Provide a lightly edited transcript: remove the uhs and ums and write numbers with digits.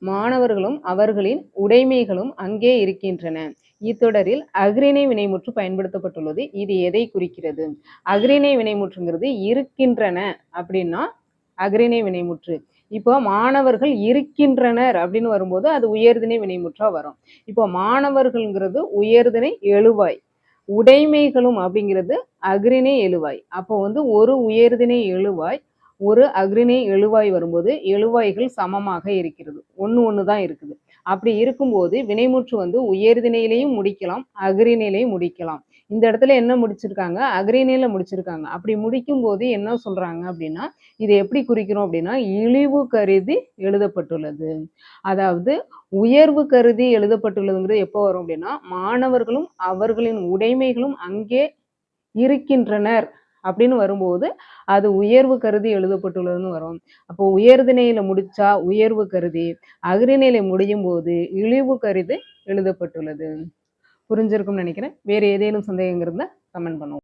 மாணவர்களும் அவர்களின் உடைமைகளும் அங்கே இருக்கின்றன. இத்தொடரில் அஃறிணை வினைமுற்று பயன்படுத்தப்பட்டுள்ளது. இது எதை குறிக்கிறது? அஃறிணை வினைமுற்றுங்கிறது இருக்கின்றன அப்படின்னா அஃறிணை வினைமுற்று. இப்போ மாணவர்கள் இருக்கின்றனர் அப்படின்னு வரும்போது அது உயர்திணை வினைமுற்றா வரும். இப்போ மாணவர்கள்ங்கிறது உயர்திணை எழுவாய், உடைமைகளும் அப்படிங்கிறது அஃறிணை எழுவாய். அப்போ ஒரு உயர்திணை எழுவாய் ஒரு அஃறிணை எழுவாய் வரும்போது எழுவாய்கள் சமமாக இருக்கிறது, ஒன்று தான் இருக்குது. அப்படி இருக்கும்போது வினைமுற்று உயர்திணையிலையும் முடிக்கலாம், அஃறிணையிலையும் முடிக்கலாம். இந்த இடத்துல என்ன முடிச்சிருக்காங்க? அஃறிணையில முடிச்சிருக்காங்க. அப்படி முடிக்கும் போது என்ன சொல்றாங்க அப்படின்னா, இதை எப்படி குறிக்கிறோம் அப்படின்னா, இழிவு கருதி எழுதப்பட்டுள்ளது. அதாவது உயர்வு கருதி எழுதப்பட்டுள்ளதுங்கிறது எப்போ வரும் அப்படின்னா, மாணவர்களும் அவர்களின் உடைமைகளும் அங்கே இருக்கின்றனர் அப்படின்னு வரும்போது அது உயர்வு கருதி எழுதப்பட்டுள்ளதுன்னு வரும். அப்போ உயர்திணையில முடிச்சா உயர்வு கருதி, அஃறிணையில முடியும் போது இழிவு கருதி எழுதப்பட்டுள்ளது. புரிஞ்சிருக்கும்னு நினைக்கிறேன். வேறு ஏதேனும் சந்தேகங்கள் இருந்தால் கமெண்ட் பண்ணுவோம்.